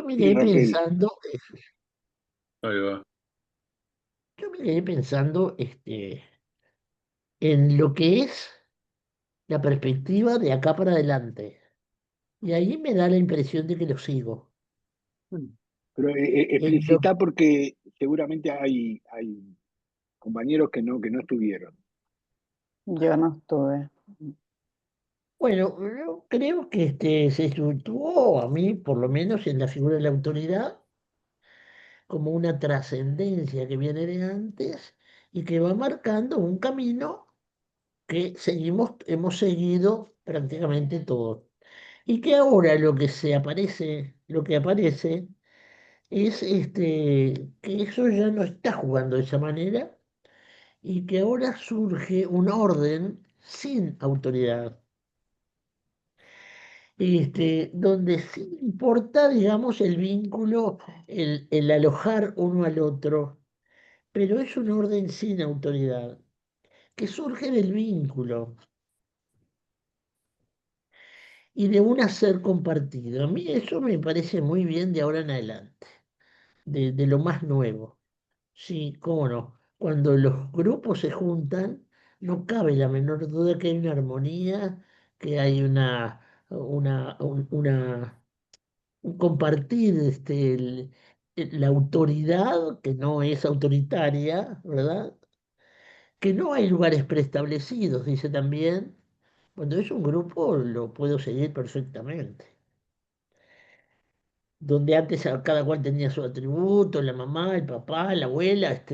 me Sí, quedé Raquel. pensando, Ahí va. yo me quedé pensando en lo que es la perspectiva de acá para adelante. Y ahí me da la impresión de que lo sigo. Mm. Pero En lo, explicita porque seguramente hay compañeros que no estuvieron. Yo no estuve. bueno, yo creo que se estructuró a mí, por lo menos en la figura de la autoridad, como una trascendencia que viene de antes y que va marcando un camino que hemos seguido prácticamente todos. Y que ahora lo que aparece es que eso ya no está jugando de esa manera y que ahora surge un orden sin autoridad, donde sí importa, digamos, el vínculo, el alojar uno al otro, pero es un orden sin autoridad, que surge del vínculo y de un hacer compartido. A mí eso me parece muy bien de ahora en adelante, de lo más nuevo. Sí, cómo no. Cuando los grupos se juntan, no cabe la menor duda que hay una armonía, que hay un compartir la autoridad, que no es autoritaria, ¿verdad? Que no hay lugares preestablecidos, dice también. Cuando es un grupo, lo puedo seguir perfectamente. Donde antes cada cual tenía su atributo, la mamá, el papá, la abuela,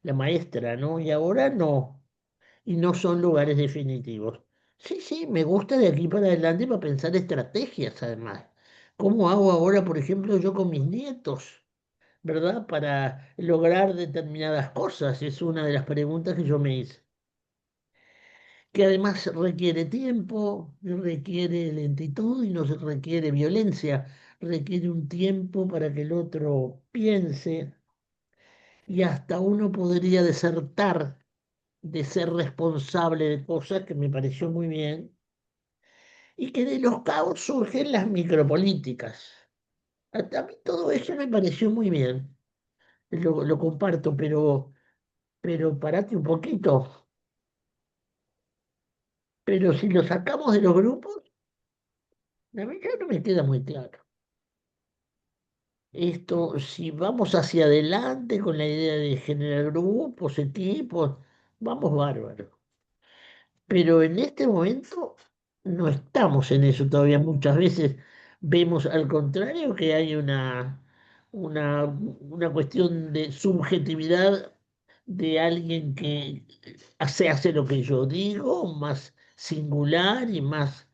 la maestra, ¿no? Y ahora no, y no son lugares definitivos. Sí, sí, me gusta de aquí para adelante para pensar estrategias además. ¿Cómo hago ahora, por ejemplo, yo con mis nietos, ¿verdad? Para lograr determinadas cosas, es una de las preguntas que yo me hice. Que además requiere tiempo, requiere lentitud y no se requiere violencia, requiere un tiempo para que el otro piense y hasta uno podría desertar de ser responsable de cosas que me pareció muy bien, y que de los caos surgen las micropolíticas. A mí todo eso me pareció muy bien, lo comparto, pero parate un poquito. Pero si lo sacamos de los grupos, a mí ya no me queda muy claro. Esto, si vamos hacia adelante con la idea de generar grupos, equipos, vamos bárbaro. Pero en este momento no estamos en eso todavía. Muchas veces vemos al contrario que hay una cuestión de subjetividad de alguien que hace lo que yo digo, más singular y más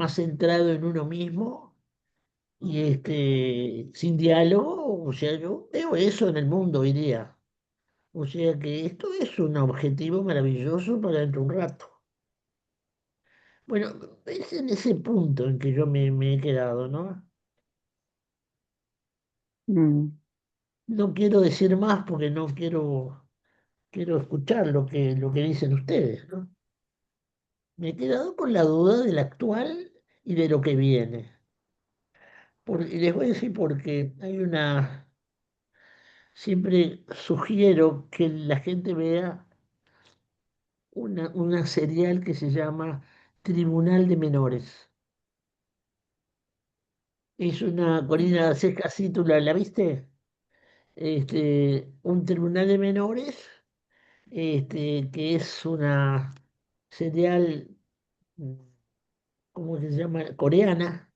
centrado en uno mismo y sin diálogo. O sea, yo veo eso en el mundo hoy día. O sea que esto es un objetivo maravilloso para dentro de un rato. Bueno, es en ese punto en que yo me he quedado, ¿no? Mm, No quiero decir más porque no quiero escuchar lo que dicen ustedes, ¿no? Me he quedado con la duda del actual y de lo que viene. Y les voy a decir porque siempre sugiero que la gente vea una serial que se llama Tribunal de Menores. Es una, Corina Sesca, ¿tú la viste? Un tribunal de menores, que es una serial, mm, ¿cómo que se llama? Coreana,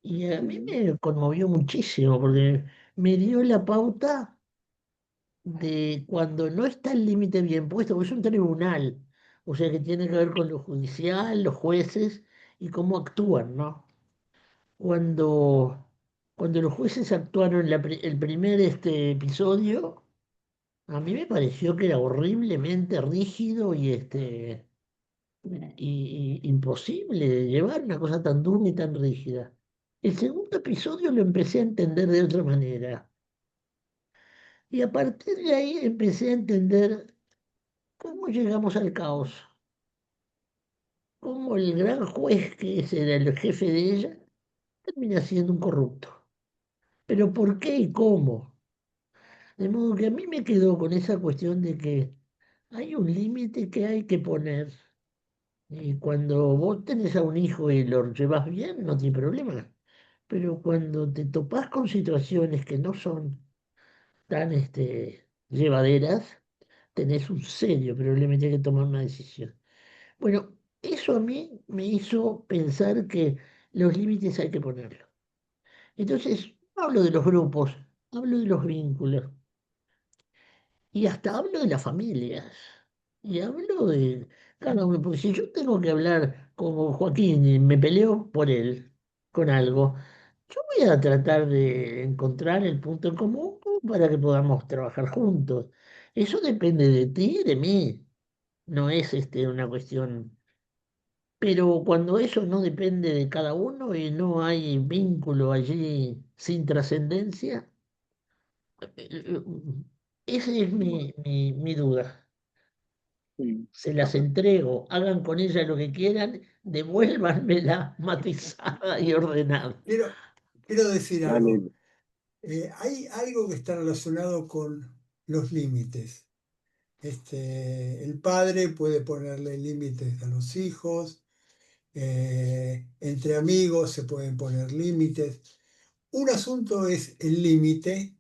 y a mí mm, me conmovió muchísimo porque me dio la pauta de cuando no está el límite bien puesto, porque es un tribunal, o sea que tiene que ver con lo judicial, los jueces y cómo actúan, ¿no? Cuando, cuando los jueces actuaron el primer episodio, a mí me pareció que era horriblemente rígido y imposible de llevar una cosa tan dura y tan rígida. El segundo episodio lo empecé a entender de otra manera. Y a partir de ahí empecé a entender cómo llegamos al caos. Cómo el gran juez, que ese era el jefe de ella, termina siendo un corrupto. Pero ¿por qué y cómo? De modo que a mí me quedó con esa cuestión de que hay un límite que hay que poner. Y cuando vos tenés a un hijo y lo llevas bien, no tiene problema. Pero cuando te topás con situaciones que no son tan llevaderas, tenés un serio problema y tenés que tomar una decisión. Bueno, eso a mí me hizo pensar que los límites hay que ponerlos. Entonces, no hablo de los grupos, hablo de los vínculos y hasta hablo de las familias y hablo de cada uno, porque si yo tengo que hablar con Joaquín y me peleo por él con algo, yo voy a tratar de encontrar el punto en común para que podamos trabajar juntos. Eso depende de ti y de mí, no es una cuestión. Pero cuando eso no depende de cada uno y no hay vínculo allí sin trascendencia, eh, esa es Bueno, mi duda. sí. Se las entrego, hagan con ella lo que quieran, devuélvanmela matizada y ordenada. Quiero, quiero decir algo. Dale, Hay algo que está relacionado con los límites. El padre puede ponerle límites a los hijos, entre amigos se pueden poner límites. Un asunto es el límite,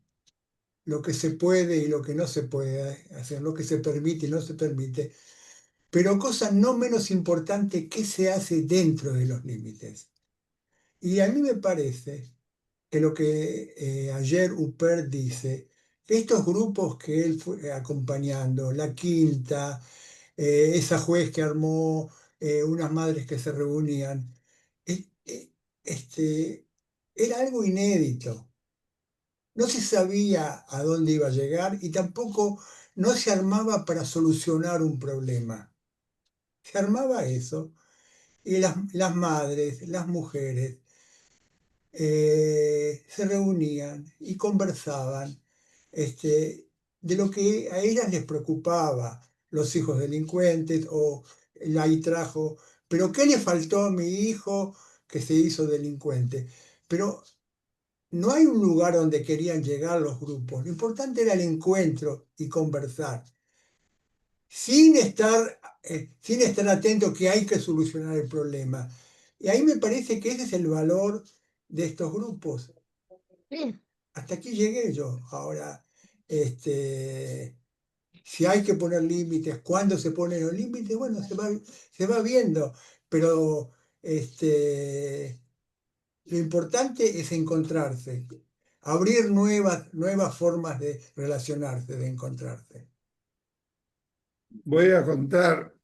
lo que se puede y lo que no se puede hacer, lo que se permite y no se permite, pero cosa no menos importante, qué se hace dentro de los límites. Y a mí me parece que lo que ayer Huppert dice, que estos grupos que él fue acompañando, La Quinta, esa juez que armó unas madres que se reunían, eh, eh, este, era algo inédito. No se sabía a dónde iba a llegar y tampoco no se armaba para solucionar un problema. Se armaba eso y las madres, las mujeres, se reunían y conversaban de lo que a ellas les preocupaba, los hijos delincuentes o ahí trajo, pero ¿qué le faltó a mi hijo que se hizo delincuente? Pero no hay un lugar donde querían llegar los grupos, lo importante era el encuentro y conversar, sin estar atento que hay que solucionar el problema. Y ahí me parece que ese es el valor de estos grupos. Sí, Hasta aquí llegué yo. Ahora, si hay que poner límites, cuándo se ponen los límites, bueno, se va viendo, pero lo importante es encontrarse, abrir nuevas formas de relacionarse, de encontrarse. Voy a contar,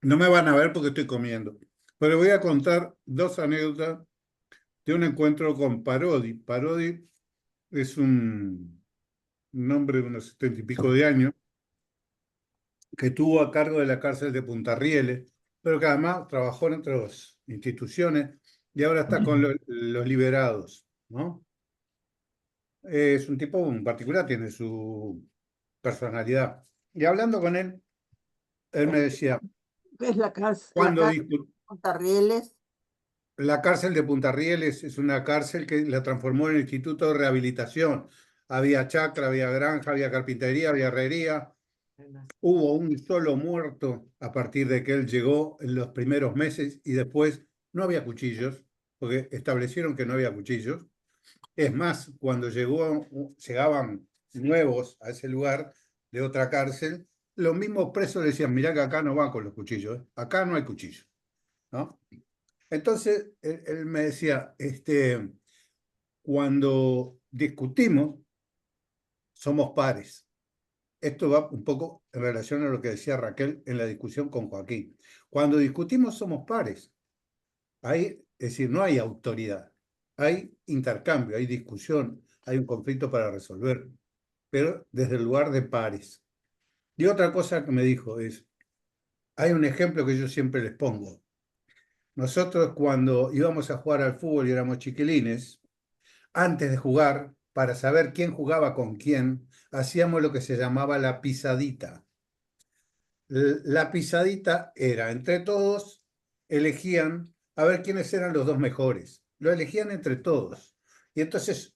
no me van a ver porque estoy comiendo, pero voy a contar dos anécdotas de un encuentro con Parodi. Parodi es un hombre de unos 70 y pico de años que estuvo a cargo de la cárcel de Punta Rieles, pero que además trabajó en otras instituciones y ahora está con los liberados, ¿no? Es un tipo en particular, tiene su personalidad. Y hablando con él me decía, ¿Qué es la cuando cárcel de Montarrieles? la cárcel de Punta Rieles es una cárcel que la transformó en instituto de rehabilitación. Había chacra, había granja, había carpintería, había herrería. Hubo un solo muerto a partir de que él llegó en los primeros meses y después no había cuchillos, porque establecieron que no había cuchillos. Es más, cuando llegaban nuevos a ese lugar de otra cárcel, los mismos presos le decían, mirá que acá no van con los cuchillos, acá no hay cuchillos, ¿no? Entonces, él me decía, cuando discutimos, somos pares. Esto va un poco en relación a lo que decía Raquel en la discusión con Joaquín. Cuando discutimos, somos pares. Es decir, no hay autoridad. Hay intercambio, hay discusión, hay un conflicto para resolver, pero desde el lugar de pares. Y otra cosa que me dijo es, hay un ejemplo que yo siempre les pongo. Nosotros cuando íbamos a jugar al fútbol y éramos chiquilines, antes de jugar, para saber quién jugaba con quién, hacíamos lo que se llamaba la pisadita. La pisadita era, entre todos, elegían a ver quiénes eran los dos mejores. lo elegían entre todos. Y entonces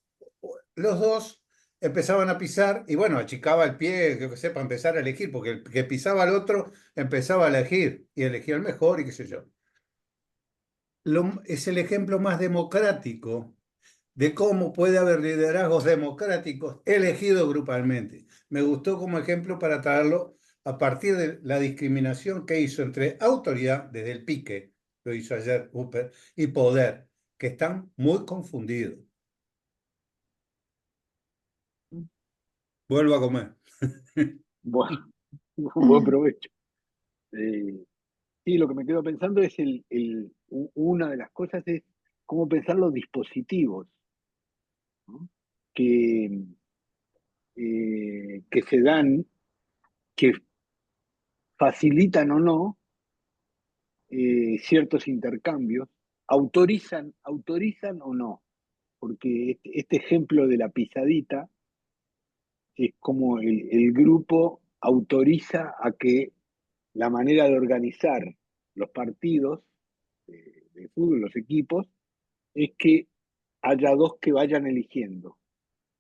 los dos empezaban a pisar y bueno, achicaba el pie, que sé, para empezar a elegir, porque el que pisaba al otro empezaba a elegir y elegía el mejor y qué sé yo. Es el ejemplo más democrático de cómo puede haber liderazgos democráticos elegidos grupalmente. Me gustó como ejemplo para traerlo a partir de la discriminación que hizo entre autoridad, desde el pique, lo hizo ayer Upper, y poder, que están muy confundidos. Vuelvo a comer. Bueno, buen provecho. Sí, lo que me quedo pensando es una de las cosas es cómo pensar los dispositivos, ¿no? Que se dan, que facilitan o no ciertos intercambios, autorizan o no, porque este ejemplo de la pisadita es como el grupo autoriza a que la manera de organizar los partidos de fútbol, los equipos, es que haya dos que vayan eligiendo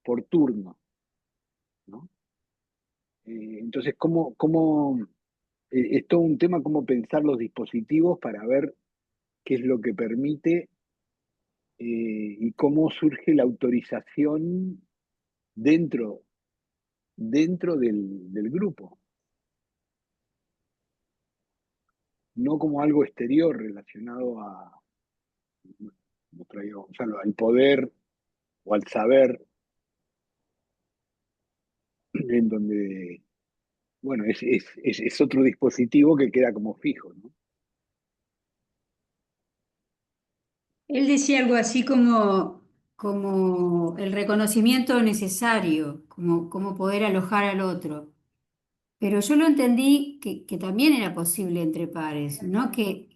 por turno, ¿no? Entonces, es todo un tema cómo pensar los dispositivos para ver qué es lo que permite y cómo surge la autorización dentro, dentro del grupo, no como algo exterior relacionado a, como traía Gonzalo, al poder o al saber, en donde, bueno, es otro dispositivo que queda como fijo, ¿no? Él decía algo así como el reconocimiento necesario, como poder alojar al otro. Pero yo lo entendí que también era posible entre pares, no que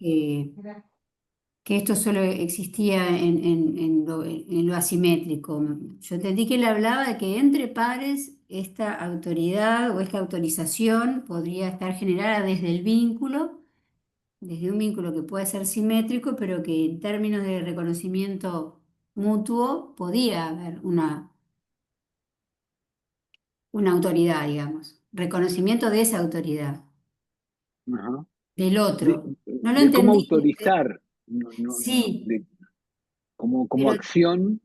esto solo existía en lo asimétrico. Yo entendí que él hablaba de que entre pares esta autoridad o esta autorización podría estar generada desde el vínculo, desde un vínculo que puede ser simétrico, pero que en términos de reconocimiento mutuo podía haber una autoridad, digamos, reconocimiento de esa autoridad, Ajá. del otro. No lo De cómo entendí. autorizar, Sí, como pero acción.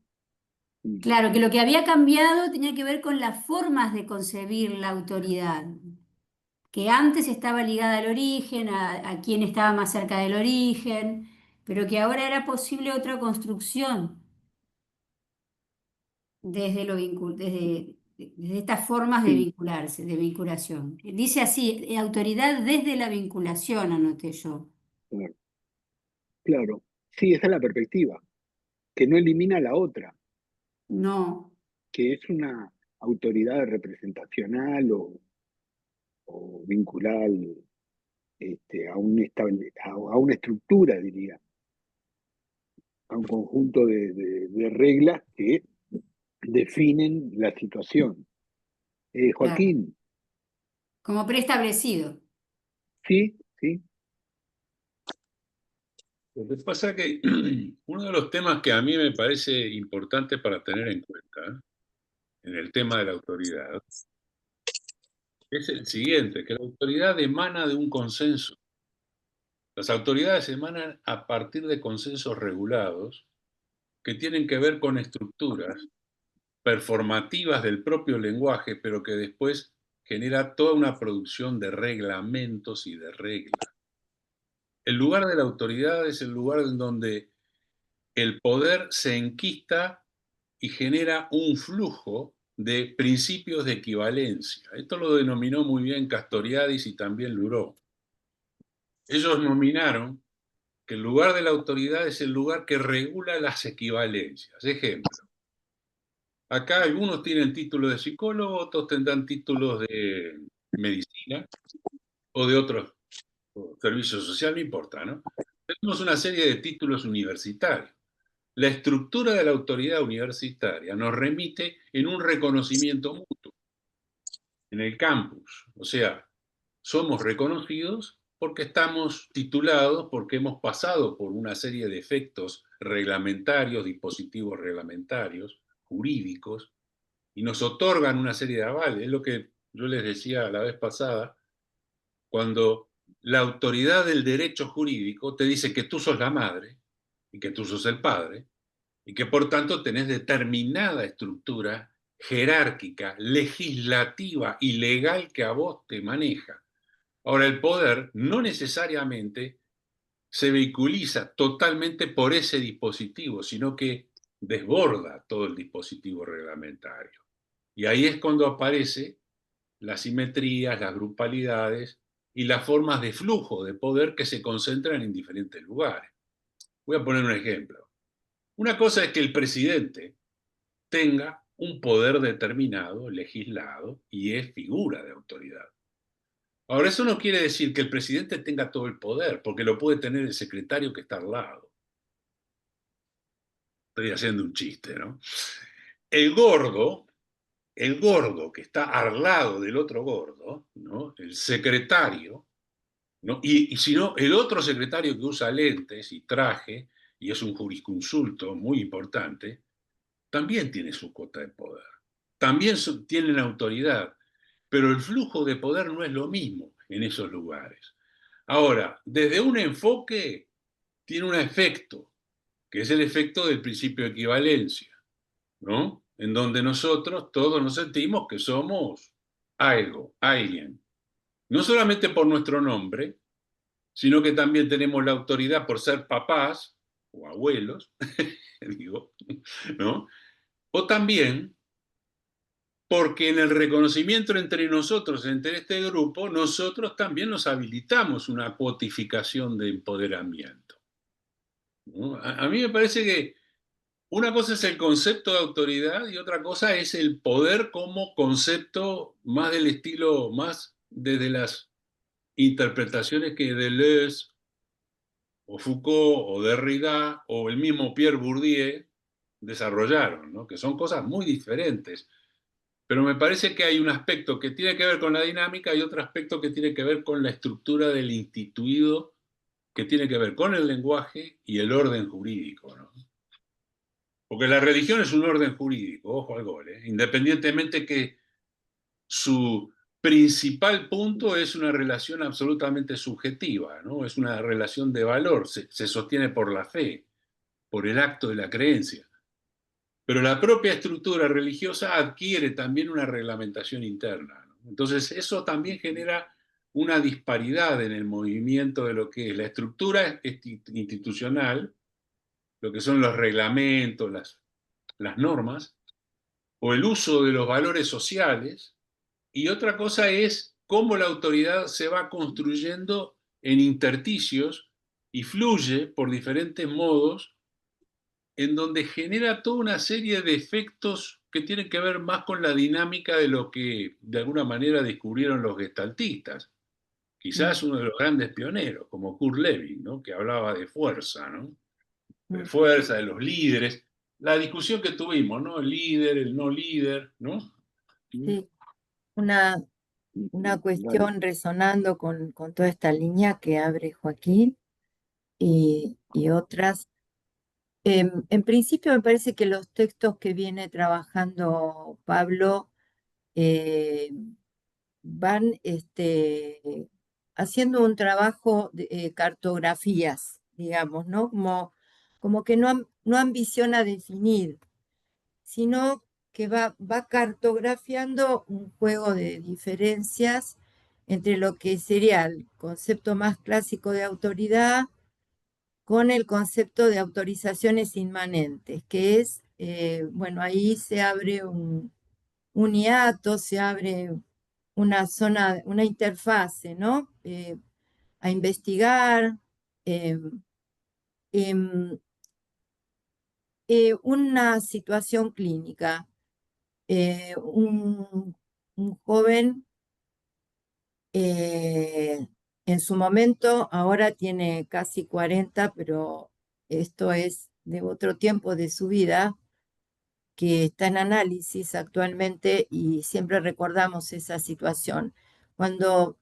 claro, que lo que había cambiado tenía que ver con las formas de concebir la autoridad, que antes estaba ligada al origen, a quien estaba más cerca del origen, pero que ahora era posible otra construcción desde desde estas formas de Sí, vincularse, de vinculación. Dice así, autoridad desde la vinculación, anoté yo. claro, claro. Sí, esa es la perspectiva, que no elimina la otra, No, que es una autoridad representacional o vincular a una estructura, diría, a un conjunto de reglas que definen la situación. claro, Joaquín, como preestablecido. sí, sí, Lo que pasa es que uno de los temas que a mí me parece importante para tener en cuenta en el tema de la autoridad es el siguiente, que la autoridad emana de un consenso. Las autoridades emanan a partir de consensos regulados que tienen que ver con estructuras performativas del propio lenguaje, pero que después genera toda una producción de reglamentos y de reglas. El lugar de la autoridad es el lugar en donde el poder se enquista y genera un flujo de principios de equivalencia. Esto lo denominó muy bien Castoriadis y también Luró. Ellos nominaron que el lugar de la autoridad es el lugar que regula las equivalencias. Ejemplo, acá algunos tienen títulos de psicólogo, otros tendrán títulos de medicina o de otros servicios sociales, no importa, ¿no? Tenemos una serie de títulos universitarios. La estructura de la autoridad universitaria nos remite en un reconocimiento mutuo en el campus. O sea, somos reconocidos porque estamos titulados, porque hemos pasado por una serie de efectos reglamentarios, dispositivos reglamentarios, jurídicos, y nos otorgan una serie de avales. Es lo que yo les decía la vez pasada, cuando la autoridad del derecho jurídico te dice que tú sos la madre y que tú sos el padre, y que por tanto tenés determinada estructura jerárquica, legislativa y legal que a vos te maneja. Ahora, el poder no necesariamente se vehiculiza totalmente por ese dispositivo, sino que desborda todo el dispositivo reglamentario. Y ahí es cuando aparece las simetrías, las grupalidades y las formas de flujo de poder que se concentran en diferentes lugares. Voy a poner un ejemplo. Una cosa es que el presidente tenga un poder determinado, legislado, y es figura de autoridad. Ahora, eso no quiere decir que el presidente tenga todo el poder, porque lo puede tener el secretario que está al lado. Estoy haciendo un chiste, ¿no? El gordo que está al lado del otro gordo, ¿no? El secretario, ¿no? Y si no, el otro secretario que usa lentes y traje, y es un jurisconsulto muy importante, también tiene su cuota de poder. También tienen autoridad, pero el flujo de poder no es lo mismo en esos lugares. Ahora, desde un enfoque tiene un efecto, que es el efecto del principio de equivalencia, ¿no? En donde nosotros todos nos sentimos que somos algo, alguien. No solamente por nuestro nombre, sino que también tenemos la autoridad por ser papás o abuelos, digo, ¿no? O también porque en el reconocimiento entre nosotros, entre este grupo, nosotros también nos habilitamos una cuotificación de empoderamiento, ¿no? A mí me parece que una cosa es el concepto de autoridad y otra cosa es el poder como concepto más del estilo, más desde las interpretaciones que Deleuze o Foucault o Derrida o el mismo Pierre Bourdieu desarrollaron, ¿no? Que son cosas muy diferentes. Pero me parece que hay un aspecto que tiene que ver con la dinámica y otro aspecto que tiene que ver con la estructura del instituido, que tiene que ver con el lenguaje y el orden jurídico, ¿no? Porque la religión es un orden jurídico, ojo al gol, ¿eh? Independientemente que su principal punto es una relación absolutamente subjetiva, ¿no? Es una relación de valor, se sostiene por la fe, por el acto de la creencia. Pero la propia estructura religiosa adquiere también una reglamentación interna, ¿no? Entonces eso también genera una disparidad en el movimiento de lo que es la estructura institucional, lo que son los reglamentos, las normas, o el uso de los valores sociales, y otra cosa es cómo la autoridad se va construyendo en intersticios y fluye por diferentes modos, en donde genera toda una serie de efectos que tienen que ver más con la dinámica de lo que de alguna manera descubrieron los gestaltistas. Quizás uno de los grandes pioneros, como Kurt Lewin, ¿no? Que hablaba de fuerza, ¿no? De fuerza, de los líderes. La discusión que tuvimos, ¿no? El líder, el no líder, ¿no? Sí, una Dale. cuestión resonando con toda esta línea que abre Joaquín y otras. En principio me parece que los textos que viene trabajando Pablo van haciendo un trabajo de cartografías, digamos, ¿no? Como que no ambiciona definir, sino que va cartografiando un juego de diferencias entre lo que sería el concepto más clásico de autoridad con el concepto de autorizaciones inmanentes, que es, bueno, ahí se abre un hiato, se abre una zona, una interfase, ¿no? A investigar, una situación clínica. Un joven en su momento, ahora tiene casi 40, pero esto es de otro tiempo de su vida, que está en análisis actualmente y siempre recordamos esa situación. Cuando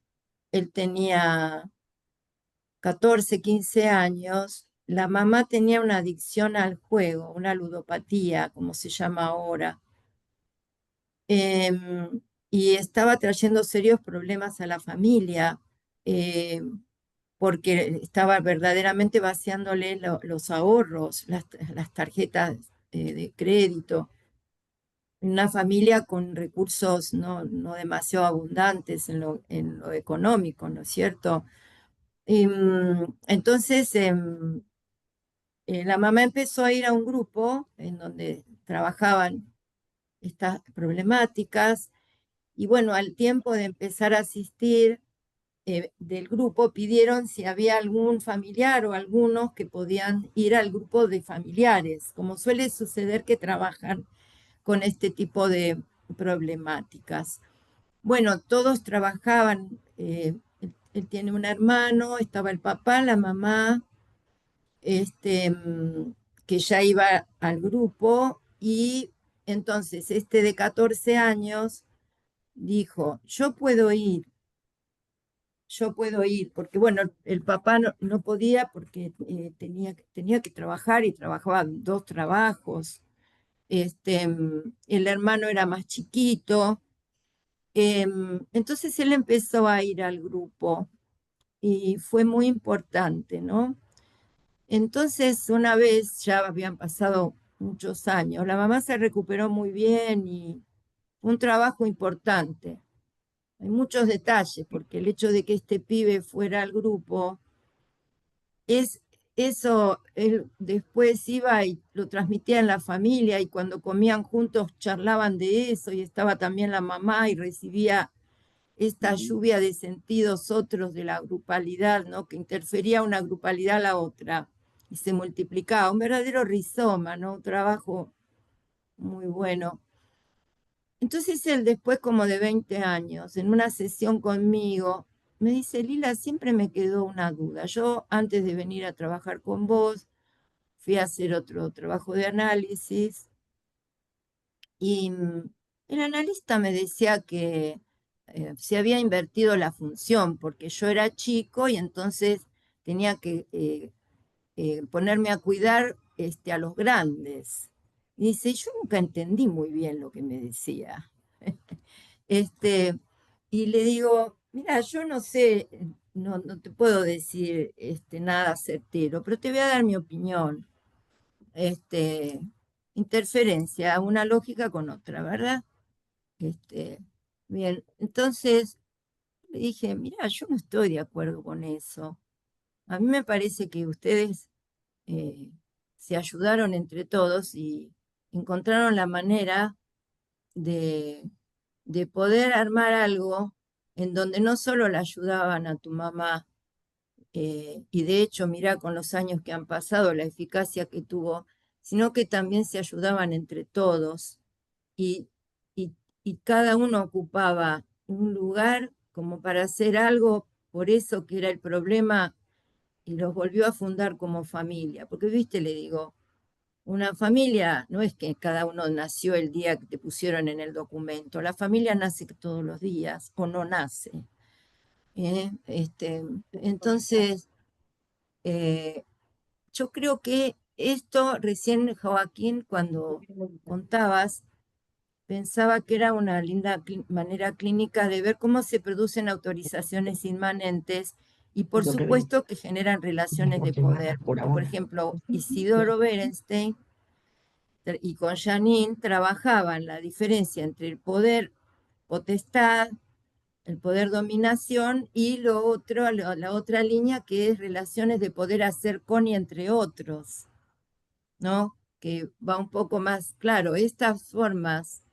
él tenía 14, 15 años, la mamá tenía una adicción al juego, una ludopatía, como se llama ahora, y estaba trayendo serios problemas a la familia, porque estaba verdaderamente vaciándole los ahorros, las tarjetas de crédito. Una familia con recursos no demasiado abundantes en lo económico, ¿no es cierto? Entonces, la mamá empezó a ir a un grupo en donde trabajaban estas problemáticas y bueno, al tiempo de empezar a asistir del grupo, pidieron si había algún familiar o algunos que podían ir al grupo de familiares, como suele suceder que trabajan con este tipo de problemáticas. Bueno, todos trabajaban, él tiene un hermano, estaba el papá, la mamá, que ya iba al grupo, y entonces este de 14 años dijo, yo puedo ir, porque bueno, el papá no podía porque tenía que trabajar y trabajaba 2 trabajos. El hermano era más chiquito. Entonces él empezó a ir al grupo y fue muy importante, ¿no? Entonces, una vez, ya habían pasado muchos años, la mamá se recuperó muy bien y fue un trabajo importante. Hay muchos detalles, porque el hecho de que este pibe fuera al grupo, es eso, él después iba y lo transmitía en la familia y cuando comían juntos charlaban de eso y estaba también la mamá y recibía esta lluvia de sentidos otros de la grupalidad, ¿no? Que interfería una grupalidad a la otra y se multiplicaba. Un verdadero rizoma, ¿no? Un trabajo muy bueno. Entonces él después como de 20 años, en una sesión conmigo, me dice, Lila, siempre me quedó una duda. Yo antes de venir a trabajar con vos, fui a hacer otro trabajo de análisis y el analista me decía que se había invertido la función porque yo era chico y entonces tenía que ponerme a cuidar a los grandes. Y dice, yo nunca entendí muy bien lo que me decía. Y le digo, mira, yo no sé, no te puedo decir nada certero, pero te voy a dar mi opinión. Este, Interferencia, una lógica con otra, ¿verdad? Bien, entonces le dije, mira, yo no estoy de acuerdo con eso. A mí me parece que ustedes eh, se ayudaron entre todos y encontraron la manera de, de poder armar algo en donde no solo la ayudaban a tu mamá, y de hecho, mira con los años que han pasado, la eficacia que tuvo, sino que también se ayudaban entre todos y, y, y cada uno ocupaba un lugar como para hacer algo por eso que era el problema y los volvió a fundar como familia. Porque, viste, le digo, una familia no es que cada uno nació el día que te pusieron en el documento, la familia nace todos los días o no nace. Entonces, eh, yo creo que esto recién, Joaquín, cuando contabas, pensaba que era una linda manera clínica de ver cómo se producen autorizaciones inmanentes y por Lo que ven, supuesto que generan relaciones de poder. por Porque, por ahora. ejemplo, Isidoro Berenstein y con Janine trabajaban la diferencia entre el poder potestad, el poder dominación y lo otro, la otra línea que es relaciones de poder hacer con y entre otros, ¿no? Que va un poco más claro. Estas formas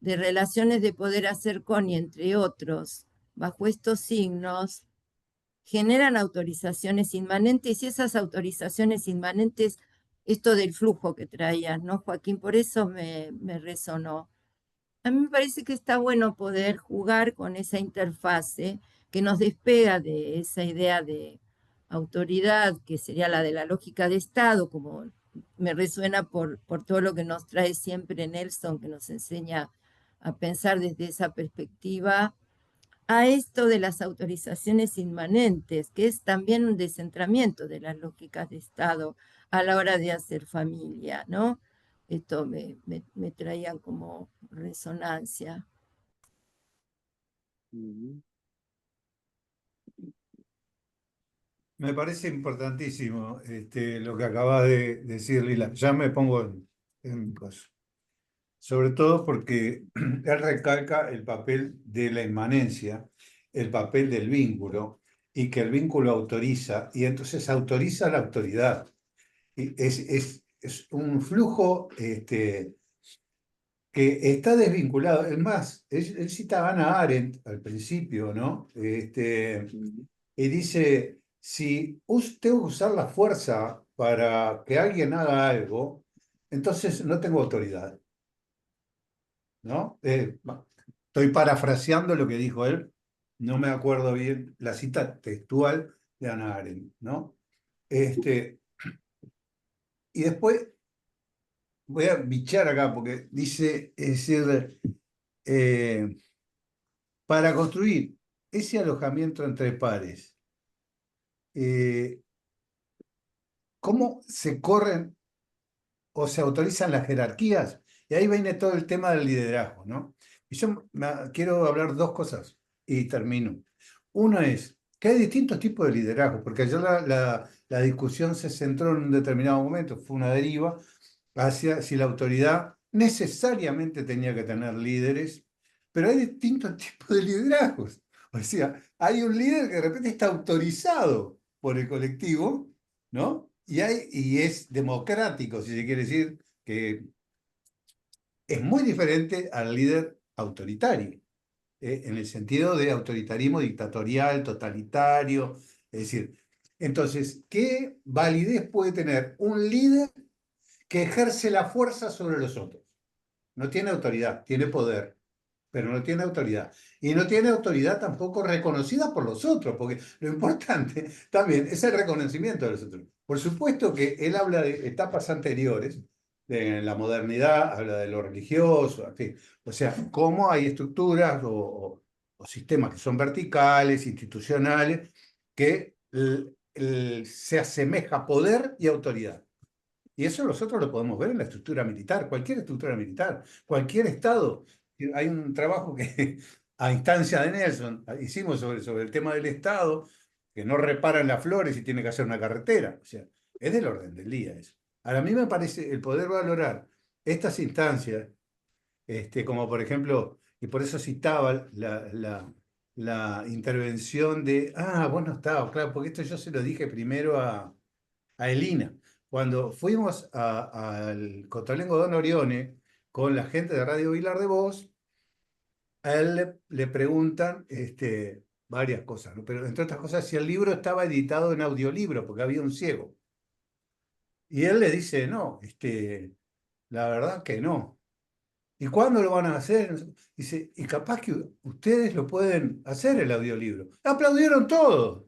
de relaciones de poder hacer con y entre otros, bajo estos signos, generan autorizaciones inmanentes y esas autorizaciones inmanentes, esto del flujo que traías, ¿no, Joaquín? Por eso me resonó. A mí me parece que está bueno poder jugar con esa interfase que nos despega de esa idea de autoridad, que sería la de la lógica de Estado, como me resuena por todo lo que nos trae siempre Nelson, que nos enseña a pensar desde esa perspectiva, a esto de las autorizaciones inmanentes, que es también un descentramiento de las lógicas de Estado a la hora de hacer familia, ¿no? Esto me traía como resonancia. Me parece importantísimo lo que acabas de decir, Lila. Ya me pongo en mi cosa. Sobre todo porque él recalca el papel de la inmanencia, el papel del vínculo, y que el vínculo autoriza, y entonces autoriza la autoridad. Y es un flujo que está desvinculado. Es más, él cita a Hannah Arendt al principio, ¿no? Y dice, si tengo que usar la fuerza para que alguien haga algo, entonces no tengo autoridad, ¿no? Estoy parafraseando lo que dijo él, no me acuerdo bien la cita textual de Hannah Arendt, ¿no? Y después voy a bichar acá porque dice, es decir, para construir ese alojamiento entre pares, ¿cómo se corren o se autorizan las jerarquías? Y ahí viene todo el tema del liderazgo, ¿no? Y yo quiero hablar dos cosas y termino. Uno es que hay distintos tipos de liderazgo, porque ayer la discusión se centró en un determinado momento, fue una deriva hacia si la autoridad necesariamente tenía que tener líderes, pero hay distintos tipos de liderazgos. O sea, hay un líder que de repente está autorizado por el colectivo, ¿no? Y es democrático, si se quiere decir, que es muy diferente al líder autoritario, en el sentido de autoritarismo dictatorial, totalitario. Es decir, entonces, ¿qué validez puede tener un líder que ejerce la fuerza sobre los otros? No tiene autoridad, tiene poder, pero no tiene autoridad. Y no tiene autoridad tampoco reconocida por los otros, porque lo importante también es el reconocimiento de los otros. Por supuesto que él habla de etapas anteriores, de la modernidad, habla de lo religioso, en fin. O sea, cómo hay estructuras o sistemas que son verticales, institucionales, que se asemeja poder y autoridad. Y eso nosotros lo podemos ver en la estructura militar, cualquier estructura militar, cualquier Estado. Hay un trabajo que a instancia de Nelson hicimos sobre el tema del Estado, que no repara en las flores y tiene que hacer una carretera. O sea, es del orden del día eso. Ahora, a mí me parece el poder valorar estas instancias, como por ejemplo, y por eso citaba la intervención de, vos no estabas, claro, porque esto yo se lo dije primero a Elina. Cuando fuimos al Cotolengo Don Orione con la gente de Radio Vilar de Voz, a él le preguntan varias cosas, ¿no? Pero entre otras cosas, si el libro estaba editado en audiolibro, porque había un ciego. Y él le dice, no, la verdad que no. ¿Y cuándo lo van a hacer? Dice, y capaz que ustedes lo pueden hacer el audiolibro. Aplaudieron todos.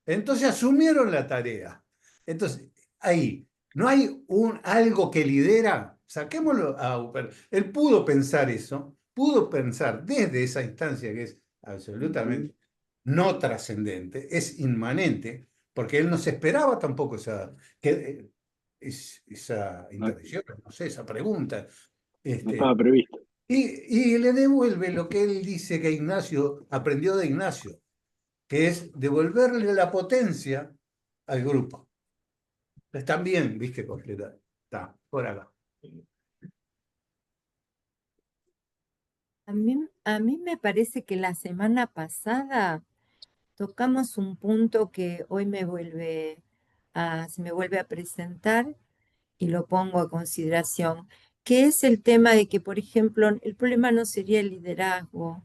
Entonces asumieron la tarea. Entonces, ahí, ¿no hay algo que lidera? Saquémoslo a Upper. Él pudo pensar eso, pudo pensar desde esa instancia que es absolutamente no trascendente, es inmanente, porque él no se esperaba tampoco esa intervención, no sé, esa pregunta. No estaba previsto. Y le devuelve lo que él dice que Ignacio aprendió de Ignacio, que es devolverle la potencia al grupo. Están bien, viste, completa. Está, por acá. A mí me parece que la semana pasada tocamos un punto que hoy se me vuelve a presentar y lo pongo a consideración, que es el tema de que, por ejemplo, el problema no sería el liderazgo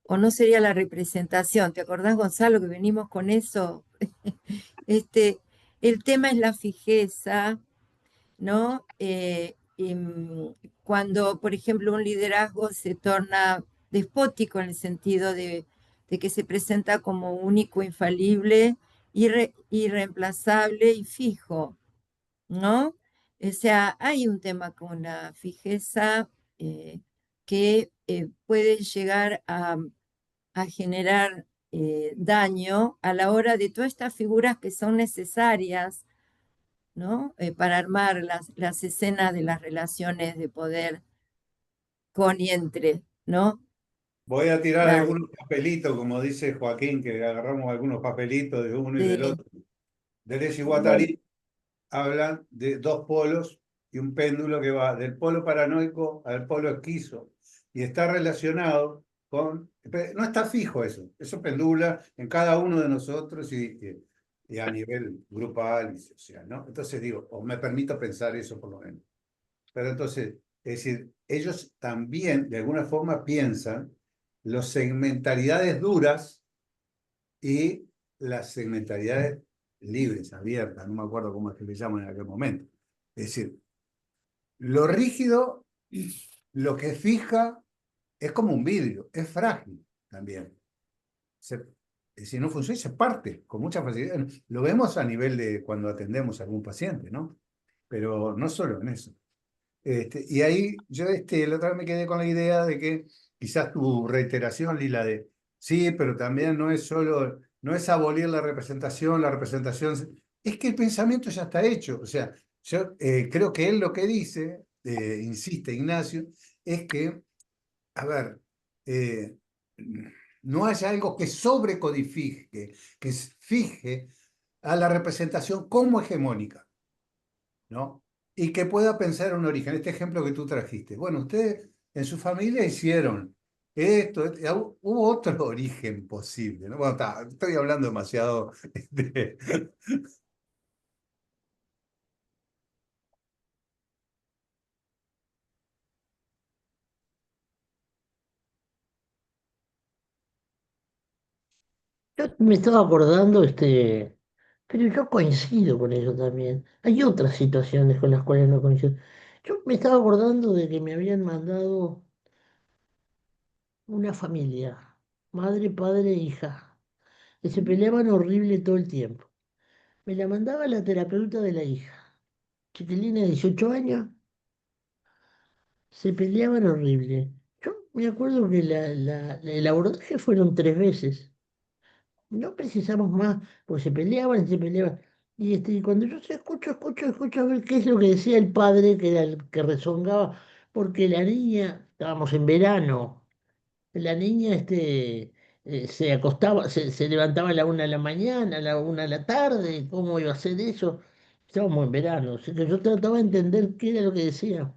o no sería la representación. ¿Te acordás, Gonzalo, que venimos con eso? El tema es la fijeza, ¿no? Cuando, por ejemplo, un liderazgo se torna despótico en el sentido de que se presenta como único, infalible, irreemplazable y fijo, ¿no? O sea, hay un tema con la fijeza que puede llegar a generar daño a la hora de todas estas figuras que son necesarias, ¿no? Para armar las escenas de las relaciones de poder con y entre, ¿no? Voy a tirar Claro. algunos papelitos, como dice Joaquín, que agarramos algunos papelitos de uno y del Sí. otro. Deleuze y Guattari hablan de dos polos y un péndulo que va del polo paranoico al polo esquizo y está relacionado con... No está fijo eso pendula en cada uno de nosotros y a nivel grupal y social, ¿no? Entonces digo, o me permito pensar eso por lo menos. Pero entonces, es decir, ellos también de alguna forma piensan las segmentalidades duras y las segmentalidades libres, abiertas, no me acuerdo cómo es que le llaman en aquel momento. Es decir, lo rígido, lo que fija, es como un vidrio, es frágil también. Si no funciona, se parte con mucha facilidad. Lo vemos a nivel de cuando atendemos a algún paciente, ¿no? Pero no solo en eso. Y ahí yo la otra vez me quedé con la idea de que quizás tu reiteración, Lila, de sí, pero también no es solo, no es abolir la representación, es que el pensamiento ya está hecho. O sea, yo creo que él lo que dice, insiste Ignacio, es que, a ver, no haya algo que sobrecodifique, que fije a la representación como hegemónica, ¿no? Y que pueda pensar un origen. Este ejemplo que tú trajiste. Bueno, ustedes en su familia hicieron hubo otro origen posible, ¿no? Bueno, estoy hablando demasiado. Yo me estaba acordando, pero yo coincido con ello también. Hay otras situaciones con las cuales no coincido. Yo me estaba acordando de que me habían mandado una familia, madre, padre e hija, que se peleaban horrible todo el tiempo. Me la mandaba la terapeuta de la hija, chiquilina de 18 años, se peleaban horrible. Yo me acuerdo que el abordaje fueron 3 veces. No precisamos más, pues se peleaban y se peleaban. Y cuando yo escucho a ver qué es lo que decía el padre, que era el que rezongaba, porque la niña, estábamos en verano, la niña se acostaba, se levantaba a la 1 de la mañana, a la 1 de la tarde, ¿cómo iba a hacer eso? Estábamos en verano, así que yo trataba de entender qué era lo que decía.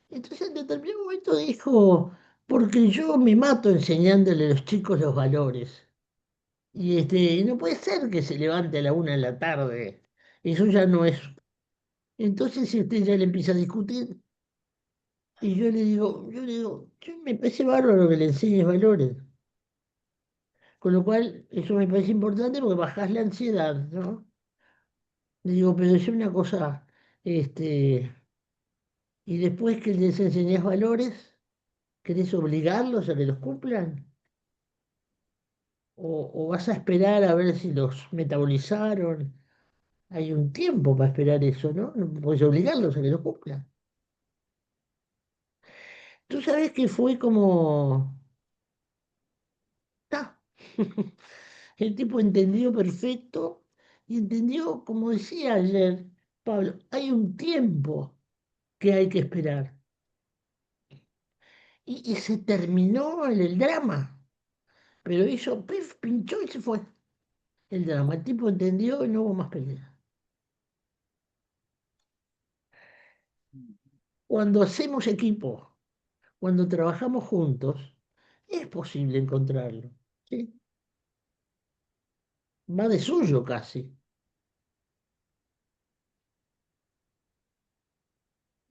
Entonces en determinado momento dijo, porque yo me mato enseñándole a los chicos los valores. Y no puede ser que se levante a la 1 de la tarde. Eso ya no es. Entonces ya le empieza a discutir. Y yo me parece bárbaro que le enseñes valores. Con lo cual, eso me parece importante porque bajás la ansiedad, ¿no? Le digo, pero es una cosa, este, y después que les enseñás valores, ¿querés obligarlos a que los cumplan? ¿O vas a esperar a ver si los metabolizaron? Hay un tiempo para esperar eso, ¿no? No puedes obligarlos a que lo cumplan. Tú sabes que fue como... Ah, el tipo entendió perfecto y entendió, como decía ayer Pablo, hay un tiempo que hay que esperar. Y se terminó el drama, pero hizo, pif, pinchó y se fue el drama. El tipo entendió y no hubo más pelea. Cuando hacemos equipo, cuando trabajamos juntos, es posible encontrarlo. ¿Sí? Va de suyo casi.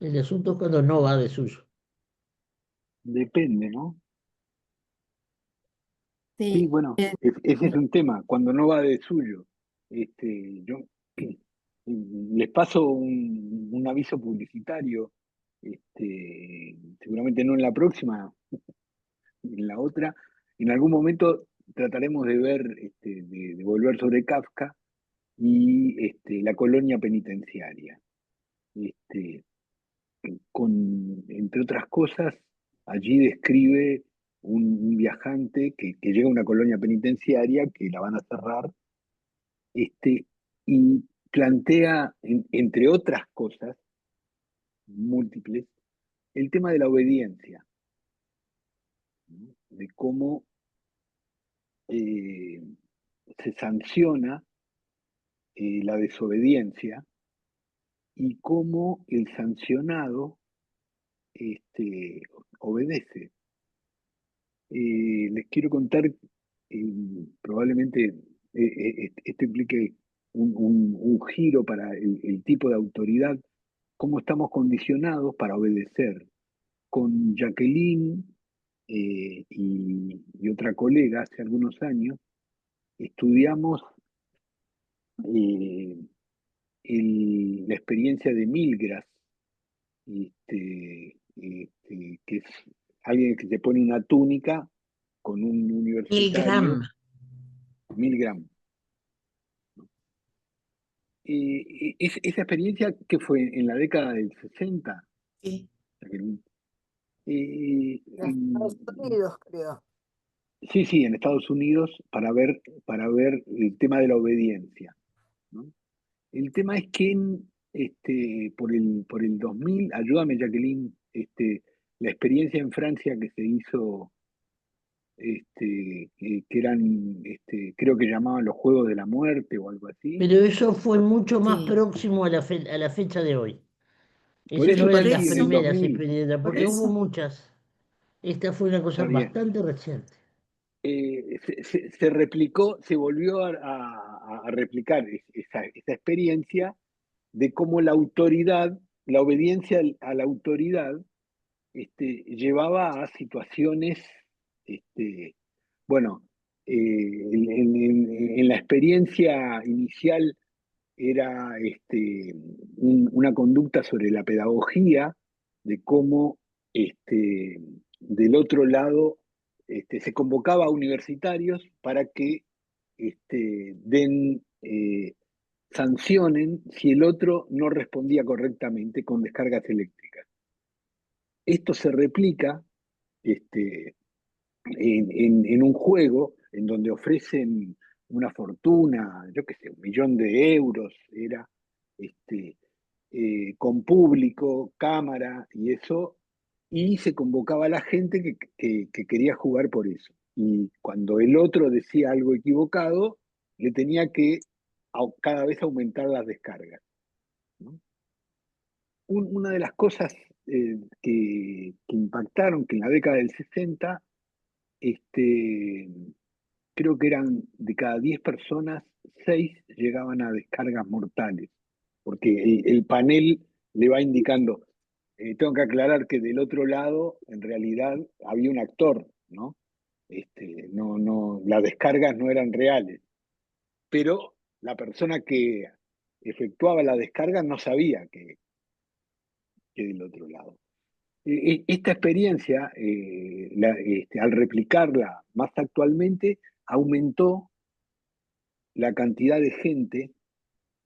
El asunto es cuando no va de suyo. Depende, ¿no? Sí, Sí, bueno, ese es un tema, cuando no va de suyo. Yo les paso un aviso publicitario, seguramente no en la próxima, en la otra. En algún momento trataremos de ver, de volver sobre Kafka y la colonia penitenciaria. Entre otras cosas, allí describe un viajante que llega a una colonia penitenciaria que la van a cerrar, y plantea, entre otras cosas múltiples, el tema de la obediencia, ¿no? De cómo se sanciona la desobediencia y cómo el sancionado obedece. Les quiero contar, probablemente esto implique un giro para el tipo de autoridad, cómo estamos condicionados para obedecer. Con Jacqueline y otra colega hace algunos años, estudiamos eh, la experiencia de Milgras, que es alguien que se pone una túnica con un universitario, Milgram. Milgram. Esa experiencia que fue en la década del 60, Sí. Jacqueline. En Estados Unidos, creo. Sí, en Estados Unidos para ver el tema de la obediencia, ¿no? El tema es que por el 2000, ayúdame Jacqueline, la experiencia en Francia que se hizo, que eran, creo que llamaban los Juegos de la Muerte o algo así. Pero eso fue mucho más Sí. próximo a a la fecha de hoy. Por Esas eso no te eran Por las decía, en el eso, primeras 2000, experiencias, por porque hubo eso. muchas. Esta fue una cosa está bien. bastante reciente. Se replicó, se volvió a replicar esa experiencia de cómo la autoridad, la obediencia a la autoridad, llevaba a situaciones, bueno, en la experiencia inicial era una conducta sobre la pedagogía, de cómo del otro lado se convocaba a universitarios para que sancionen si el otro no respondía correctamente con descargas eléctricas. Esto se replica en un juego en donde ofrecen una fortuna, yo qué sé, 1 millón de euros era, con público, cámara y eso, y se convocaba a la gente que quería jugar por eso. Y cuando el otro decía algo equivocado, le tenía que cada vez aumentar las descargas, ¿no? Una de las cosas que impactaron, que en la década del 60, creo que eran de cada 10 personas, 6 llegaban a descargas mortales, porque el panel le va indicando. Tengo que aclarar que del otro lado, en realidad, había un actor, ¿no? Las descargas no eran reales, pero la persona que efectuaba la descarga no sabía que del otro lado. Esta experiencia, al replicarla más actualmente, aumentó la cantidad de gente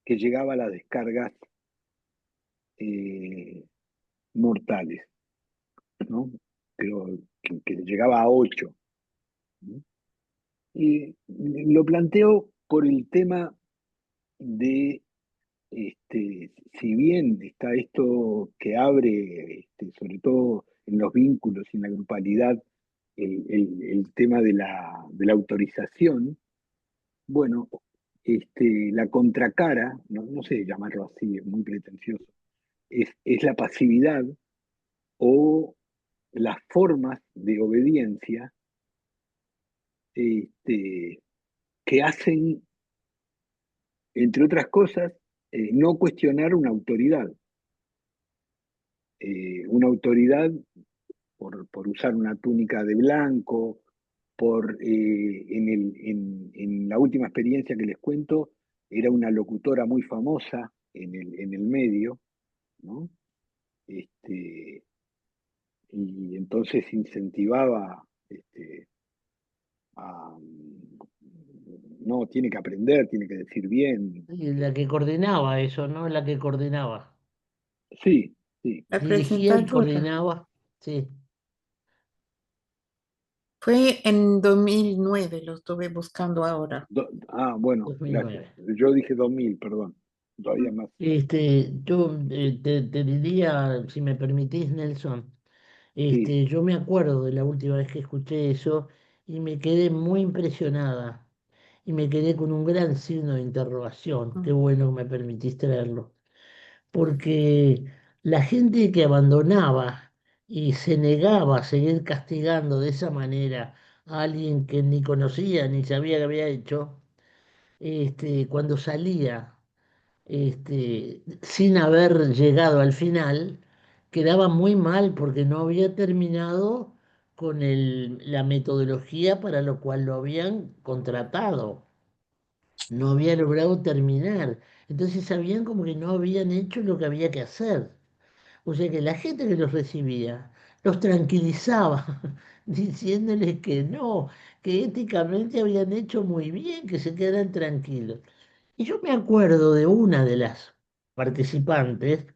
que llegaba a las descargas mortales, ¿no? Pero que llegaba a 8, ¿no? Y lo planteo por el tema de, si bien está esto que abre, sobre todo en los vínculos y en la grupalidad, el tema de la autorización. Bueno, la contracara, no sé llamarlo así, es muy pretencioso, es la pasividad o las formas de obediencia que hacen, entre otras cosas, no cuestionar una autoridad. Una autoridad por usar una túnica de blanco, en la última experiencia que les cuento, era una locutora muy famosa en el medio, ¿no? Y entonces incentivaba no, tiene que aprender, tiene que decir bien. Y la que coordinaba eso, ¿no? La que coordinaba. Sí, sí. La Dirigía y presentadora. coordinaba. Sí. Fue en 2009, lo estuve buscando ahora. Bueno, gracias. 2009. Yo dije 2000, perdón. Todavía más. Yo te diría, si me permitís, Nelson, Sí. yo me acuerdo de la última vez que escuché eso y me quedé muy impresionada y me quedé con un gran signo de interrogación. Qué bueno que me permitís traerlo. Porque la gente que abandonaba y se negaba a seguir castigando de esa manera a alguien que ni conocía ni sabía que había hecho, cuando salía sin haber llegado al final, quedaba muy mal porque no había terminado con la metodología para lo cual lo habían contratado. No había logrado terminar. Entonces sabían como que no habían hecho lo que había que hacer. O sea que la gente que los recibía los tranquilizaba, diciéndoles que no, que éticamente habían hecho muy bien, que se quedaran tranquilos. Y yo me acuerdo de una de las participantes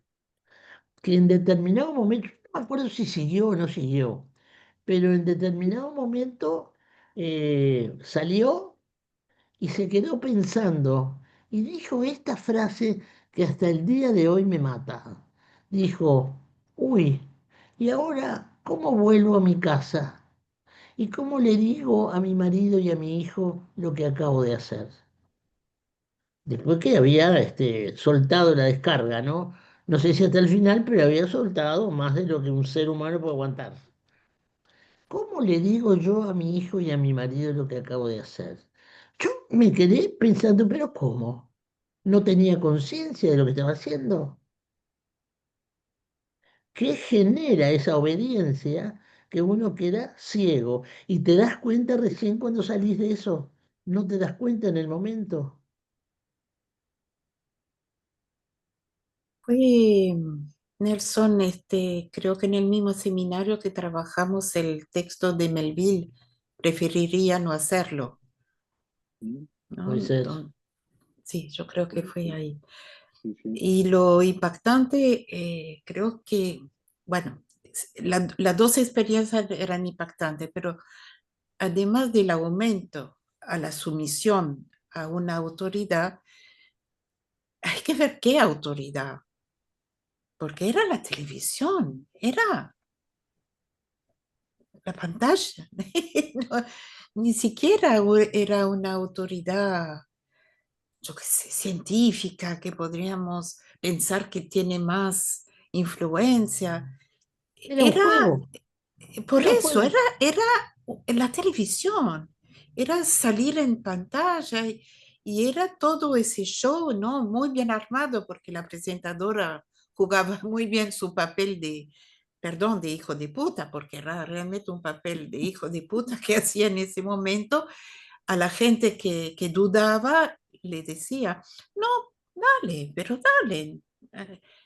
que en determinado momento, no me acuerdo si siguió o no siguió, pero en determinado momento salió y se quedó pensando y dijo esta frase que hasta el día de hoy me mata. Dijo, uy, ¿y ahora cómo vuelvo a mi casa? ¿Y cómo le digo a mi marido y a mi hijo lo que acabo de hacer? Después que había soltado la descarga, ¿no? No sé si hasta el final, pero había soltado más de lo que un ser humano puede aguantar. ¿Cómo le digo yo a mi hijo y a mi marido lo que acabo de hacer? Yo me quedé pensando, pero ¿cómo? ¿No tenía conciencia de lo que estaba haciendo? ¿Qué genera esa obediencia que uno queda ciego? Y te das cuenta recién cuando salís de eso. No te das cuenta en el momento. Fue, Nelson, creo que en el mismo seminario que trabajamos el texto de Melville, preferiría no hacerlo, ¿Mm? ¿no? Puede ser. Sí, yo creo que fue ahí. Sí, sí. Y lo impactante, creo que, bueno, las dos experiencias eran impactantes, pero además del aumento a la sumisión a una autoridad, hay que ver qué autoridad, porque era la televisión, era la pantalla. No, ni siquiera era una autoridad, yo qué sé, científica, que podríamos pensar que tiene más influencia. Era un Era, juego. por Era un eso, juego. era la televisión, era salir en pantalla y era todo ese show, ¿no? Muy bien armado porque la presentadora jugaba muy bien su papel de, perdón, de hijo de puta, porque era realmente un papel de hijo de puta que hacía en ese momento. A la gente que dudaba le decía, no, dale, pero dale,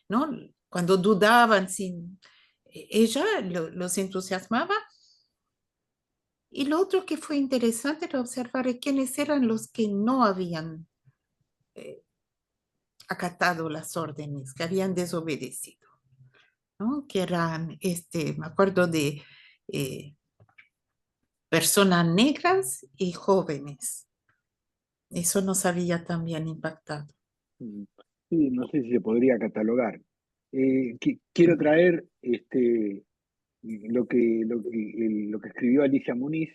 ¿no? Cuando dudaban, sin, ella los entusiasmaba. Y lo otro que fue interesante era observar quiénes eran los que no habían eh, acatado las órdenes, que habían desobedecido, ¿no? Que eran, me acuerdo de personas negras y jóvenes. Eso nos había también impactado. Sí, no sé si se podría catalogar. Quiero traer lo que escribió Alicia Muniz,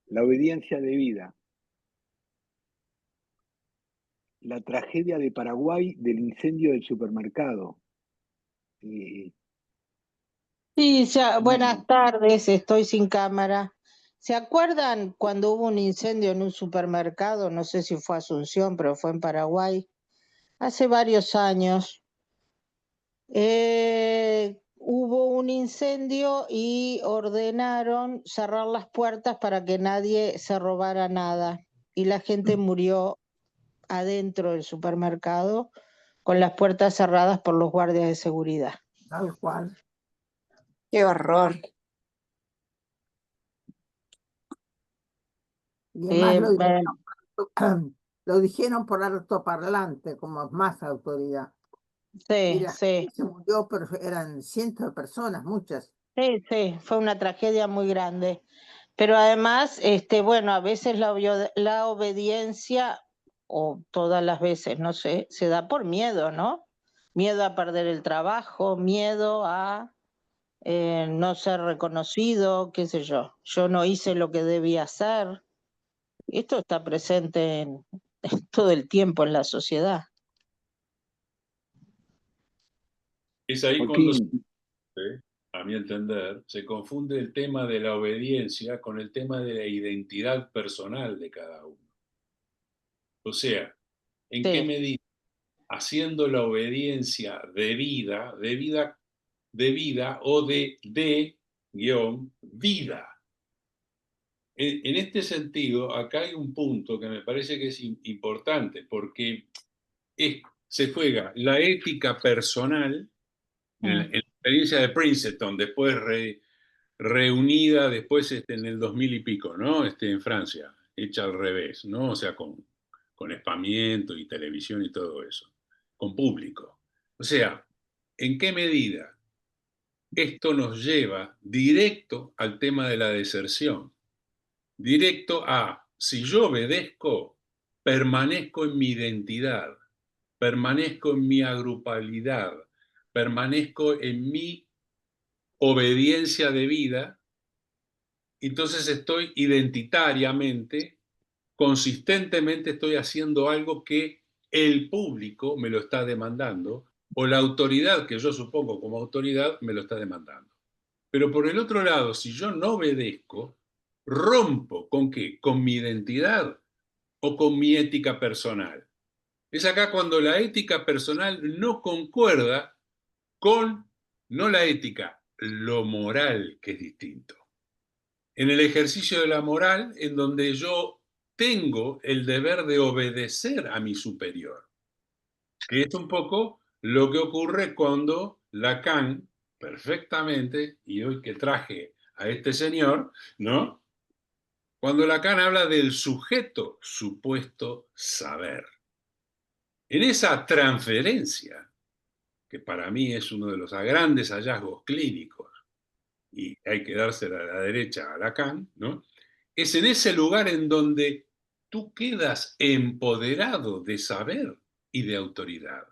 La obediencia debida, la tragedia de Paraguay del incendio del supermercado. Sí, buenas Y- tardes, estoy sin cámara. ¿Se acuerdan cuando hubo un incendio en un supermercado? No sé si fue Asunción, pero fue en Paraguay, hace varios años. Hubo un incendio y ordenaron cerrar las puertas para que nadie se robara nada. Y la gente murió adentro del supermercado con las puertas cerradas por los guardias de seguridad. Tal cual. Qué horror. Y además lo dijeron por altoparlante, como más autoridad. Y sí, la sí. gente se murió, pero eran cientos de personas, muchas. Sí, sí, fue una tragedia muy grande. Pero además, bueno, a veces la obediencia, o todas las veces, no sé, se da por miedo, ¿no? Miedo a perder el trabajo, miedo a no ser reconocido, qué sé yo. Yo no hice lo que debía hacer. Esto está presente todo el tiempo en la sociedad. Es ahí cuando, Joaquín, a mi entender, se confunde el tema de la obediencia con el tema de la identidad personal de cada uno. O sea, ¿en qué Sí, medida haciendo la obediencia debida o de guión vida? En este sentido, acá hay un punto que me parece que es importante, porque se juega la ética personal en la experiencia de Princeton, después reunida después en el 2000 y pico, ¿no? En Francia, hecha al revés, ¿no? O sea, con espamiento y televisión y todo eso, con público. O sea, ¿en qué medida esto nos lleva directo al tema de la deserción? Directo a, si yo obedezco, permanezco en mi identidad, permanezco en mi agrupabilidad, permanezco en mi obediencia de vida, entonces estoy identitariamente, consistentemente estoy haciendo algo que el público me lo está demandando o la autoridad que yo supongo como autoridad me lo está demandando. Pero por el otro lado, si yo no obedezco, rompo ¿con qué? Con mi identidad o con mi ética personal. Es acá cuando la ética personal no concuerda con, no la ética, lo moral, que es distinto. En el ejercicio de la moral, en donde yo tengo el deber de obedecer a mi superior, que es un poco lo que ocurre cuando Lacan, perfectamente, y hoy que traje a este señor, ¿no? Cuando Lacan habla del sujeto supuesto saber. En esa transferencia, que para mí es uno de los grandes hallazgos clínicos, y hay que dársela a la derecha a Lacan, ¿no? Es en ese lugar en donde tú quedas empoderado de saber y de autoridad.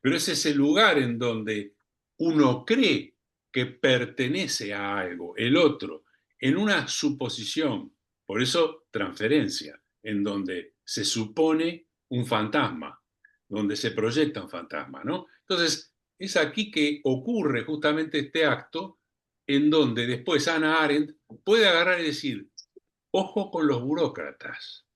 Pero es ese lugar en donde uno cree que pertenece a algo, el otro, en una suposición, por eso transferencia, en donde se supone un fantasma, donde se proyecta un fantasma, ¿no? Entonces, es aquí que ocurre justamente este acto en donde después Hannah Arendt puede agarrar y decir, ojo con los burócratas,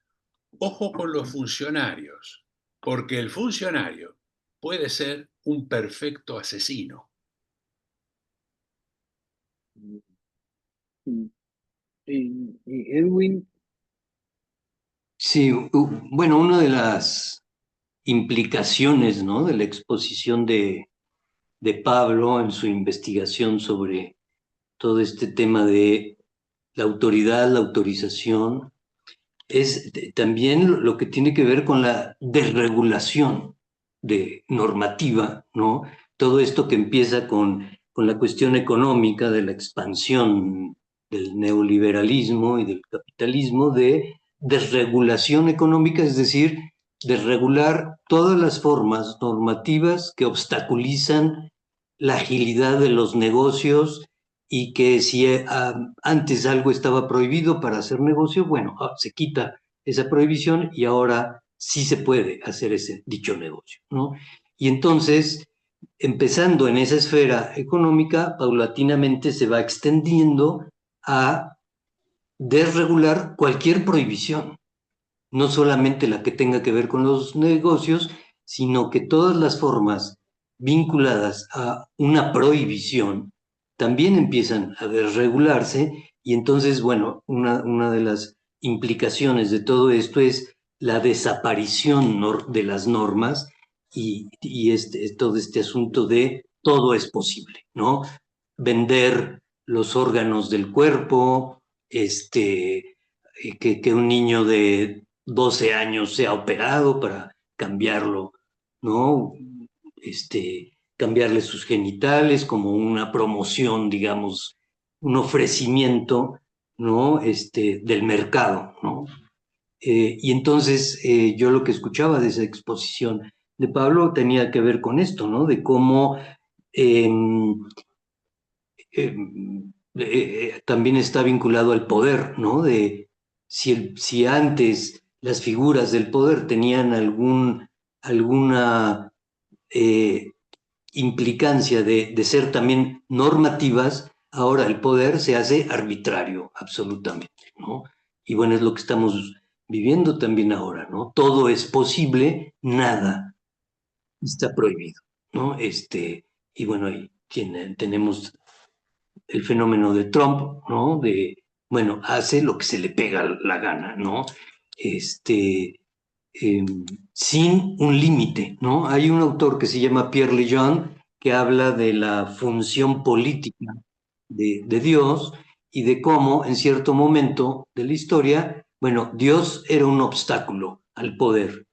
ojo con los funcionarios, porque el funcionario puede ser un perfecto asesino. y Edwin, Sí, bueno, una de las implicaciones, ¿no?, de la exposición de Pablo en su investigación sobre todo este tema de la autoridad, la autorización, es también lo que tiene que ver con la desregulación de normativa, ¿no? Todo esto que empieza con la cuestión económica de la expansión del neoliberalismo y del capitalismo, de desregulación económica, es decir, desregular todas las formas normativas que obstaculizan la agilidad de los negocios y que si antes algo estaba prohibido para hacer negocio, bueno, se quita esa prohibición y ahora sí se puede hacer ese dicho negocio, ¿no? Y entonces, empezando en esa esfera económica, paulatinamente se va extendiendo a desregular cualquier prohibición, no solamente la que tenga que ver con los negocios, sino que todas las formas vinculadas a una prohibición también empiezan a desregularse y entonces, bueno, una de las implicaciones de todo esto es la desaparición de las normas y todo este asunto de todo es posible, ¿no? Vender los órganos del cuerpo, que un niño de 12 años sea operado para cambiarlo, ¿no? Cambiarle sus genitales como una promoción, digamos, un ofrecimiento, ¿no? Del mercado, ¿no? Y entonces yo lo que escuchaba de esa exposición de Pablo tenía que ver con esto, ¿no? De cómo también está vinculado al poder, ¿no? De si antes las figuras del poder tenían alguna implicancia de ser también normativas, ahora el poder se hace arbitrario, absolutamente, ¿no? Y bueno, es lo que estamos viviendo también ahora, ¿no? Todo es posible, nada está prohibido, ¿no? Y bueno, ahí tenemos el fenómeno de Trump, ¿no? Bueno, hace lo que se le pega la gana, ¿no? Sin un límite, ¿no? Hay un autor que se llama Pierre Lejeune que habla de la función política de Dios y de cómo en cierto momento de la historia, bueno, Dios era un obstáculo al poder.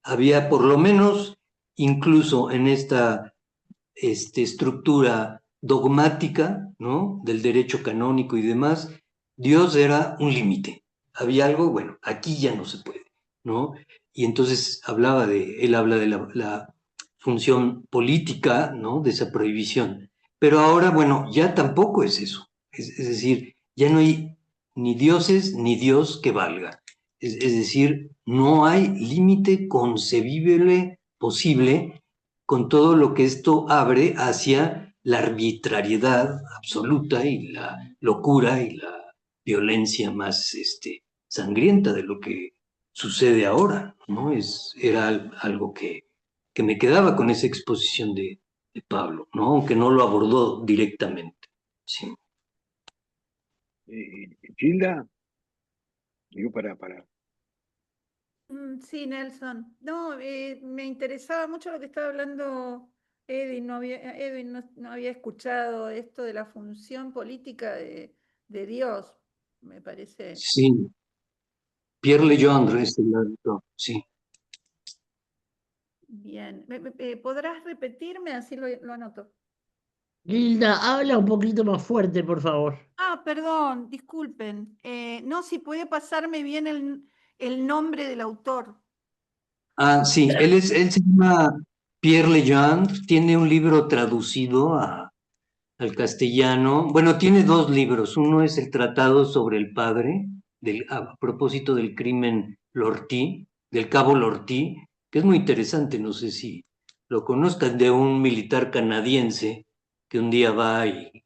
Había por lo menos, incluso en esta estructura dogmática, ¿no? Del derecho canónico y demás, Dios era un límite. Había algo, bueno, aquí ya no se puede, ¿no? Y entonces él habla de la función política, ¿no? De esa prohibición. Pero ahora, bueno, ya tampoco es eso. Es decir, ya no hay ni dioses ni Dios que valga. Es decir, no hay límite concebible, posible, con todo lo que esto abre hacia la arbitrariedad absoluta y la locura y la violencia más sangrienta de lo que sucede ahora, ¿no? Era algo que me quedaba con esa exposición de Pablo, ¿no? Aunque no lo abordó directamente. Sí. Gilda, digo para. Sí, Nelson. No, me interesaba mucho lo que estaba hablando Edwin. Edwin no había escuchado esto de la función política de Dios, me parece. Sí. Pierre Legendre es el autor, sí. Bien. ¿Podrás repetirme? Así lo anoto. Gilda, habla un poquito más fuerte, por favor. Perdón, disculpen. No, si puede pasarme bien el nombre del autor. Sí, él se llama Pierre Legendre, tiene un libro traducido al castellano. Bueno, tiene dos libros. Uno es el Tratado sobre el Padre, a propósito del crimen Lortie, del cabo Lortie, que es muy interesante, no sé si lo conozcan, de un militar canadiense que un día va y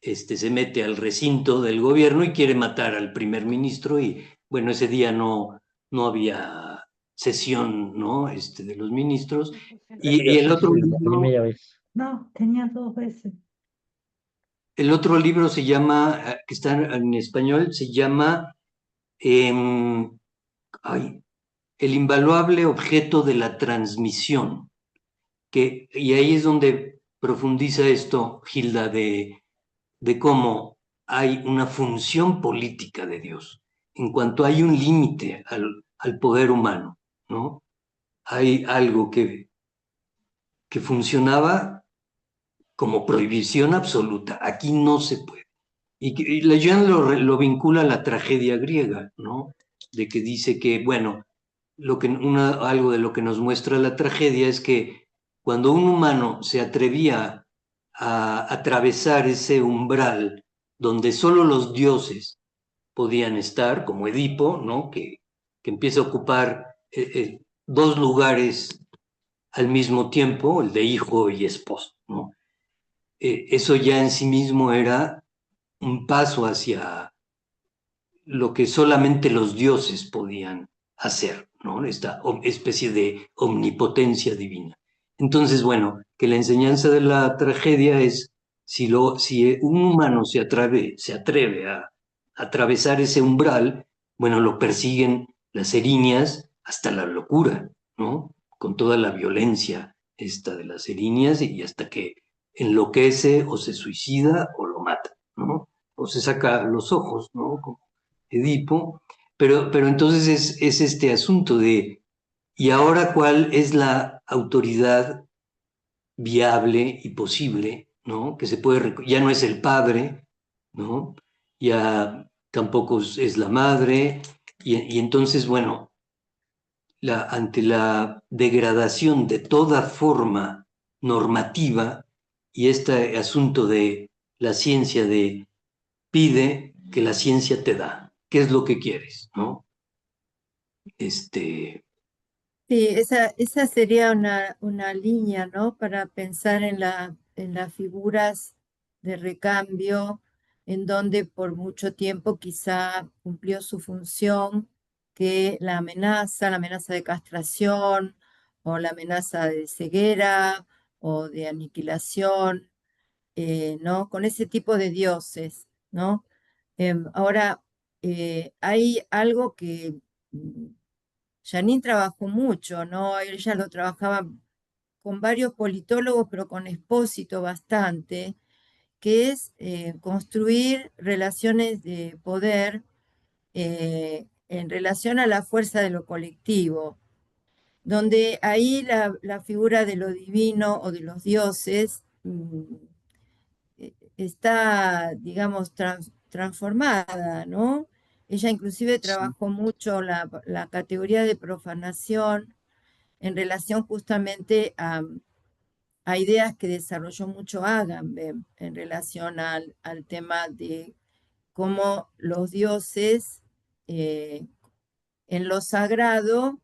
se mete al recinto del gobierno y quiere matar al primer ministro y bueno, ese día no había sesión, ¿no? De los ministros. Y el otro La libro, primera vez. No, tenía 2 veces. el otro libro se llama, que está en español, se llama El invaluable objeto de la transmisión. Y ahí es donde profundiza esto, Gilda, de cómo hay una función política de Dios, en cuanto hay un límite al poder humano, ¿no? Hay algo que funcionaba como prohibición absoluta. Aquí no se puede. Y Lejeune lo vincula a la tragedia griega, ¿no? De que dice que, bueno, algo de lo que nos muestra la tragedia es que cuando un humano se atrevía a atravesar ese umbral donde solo los dioses podían estar, como Edipo, ¿no? Que empieza a ocupar dos lugares al mismo tiempo, el de hijo y esposo, ¿no? Eso ya en sí mismo era un paso hacia lo que solamente los dioses podían hacer, ¿no? Esta especie de omnipotencia divina. Entonces, bueno, que la enseñanza de la tragedia es si un humano se atreve a atravesar ese umbral, bueno, lo persiguen las erinias hasta la locura, ¿no? Con toda la violencia esta de las erinias y hasta que enloquece o se suicida o lo mata, ¿no? O se saca los ojos, ¿no? Como Edipo, pero entonces es este asunto de, ¿y ahora cuál es la autoridad viable y posible, ¿no? Que se puede, ya no es el padre, ¿no? Ya tampoco es la madre, y entonces, bueno, ante la degradación de toda forma normativa y este asunto de la ciencia de pide que la ciencia te da, ¿qué es lo que quieres, no? Sí, esa sería una línea, ¿no? Para pensar en las figuras de recambio, en donde por mucho tiempo quizá cumplió su función, que la amenaza de castración, o la amenaza de ceguera, o de aniquilación, ¿no? Con ese tipo de dioses, ¿no? Ahora, hay algo que Janine trabajó mucho, ¿no? Ella lo trabajaba con varios politólogos, pero con Expósito bastante, que es construir relaciones de poder en relación a la fuerza de lo colectivo, donde ahí la figura de lo divino o de los dioses está, digamos, transformada, ¿no? Ella inclusive trabajó mucho la categoría de profanación en relación justamente a ideas que desarrolló mucho Agamben en relación al tema de cómo los dioses en lo sagrado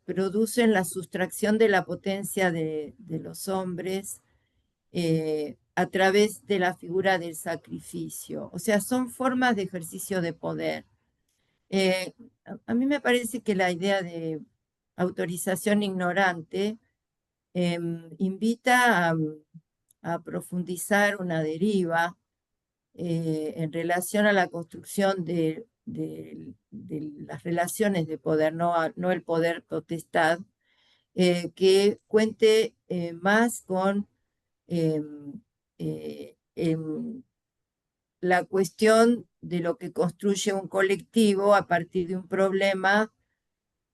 producen la sustracción de la potencia de los hombres a través de la figura del sacrificio. O sea, son formas de ejercicio de poder. A mí me parece que la idea de autorización ignorante invita a profundizar una deriva en relación a la construcción de las relaciones de poder, no el poder potestad, que cuente más con la cuestión de lo que construye un colectivo a partir de un problema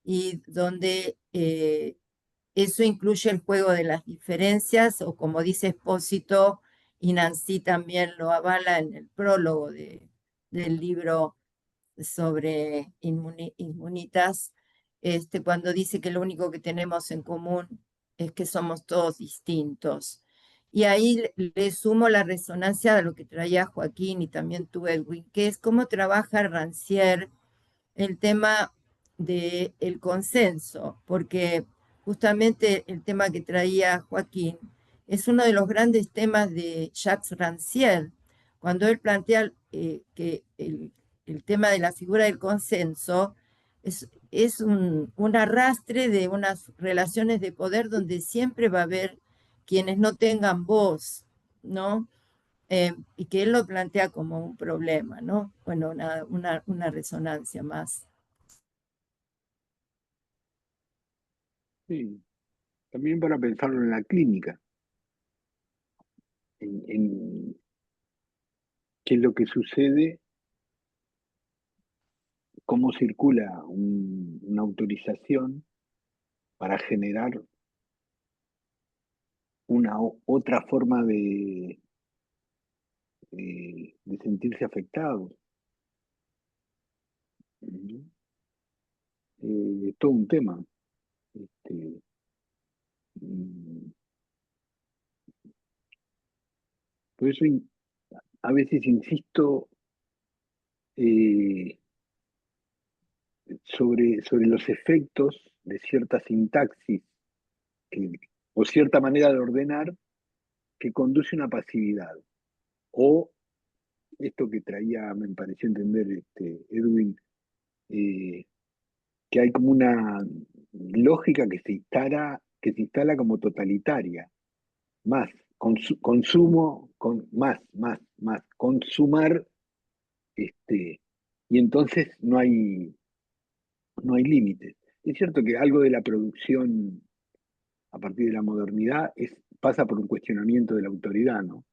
y donde eso incluye el juego de las diferencias, o como dice Expósito, y Nancy también lo avala en el prólogo del libro sobre Inmunitas, cuando dice que lo único que tenemos en común es que somos todos distintos. Y ahí le sumo la resonancia de lo que traía Joaquín y también tú, Edwin, que es cómo trabaja Rancière el tema del consenso, porque justamente el tema que traía Joaquín es uno de los grandes temas de Jacques Rancière, cuando él plantea que el tema de la figura del consenso es un arrastre de unas relaciones de poder donde siempre va a haber quienes no tengan voz, ¿no? Y que él lo plantea como un problema, ¿no? Bueno, una resonancia más. Sí, también para pensarlo en la clínica, en qué es lo que sucede, cómo circula una autorización para generar otra forma de sentirse afectados. Todo un tema. Por eso a veces insisto sobre los efectos de cierta sintaxis o cierta manera de ordenar que conduce a una pasividad. O esto que traía, me pareció entender Edwin, que hay como una lógica que se instala como totalitaria. Más, consumo, más, consumar, y entonces no hay límites. Es cierto que algo de la producción a partir de la modernidad pasa por un cuestionamiento de la autoridad, ¿no?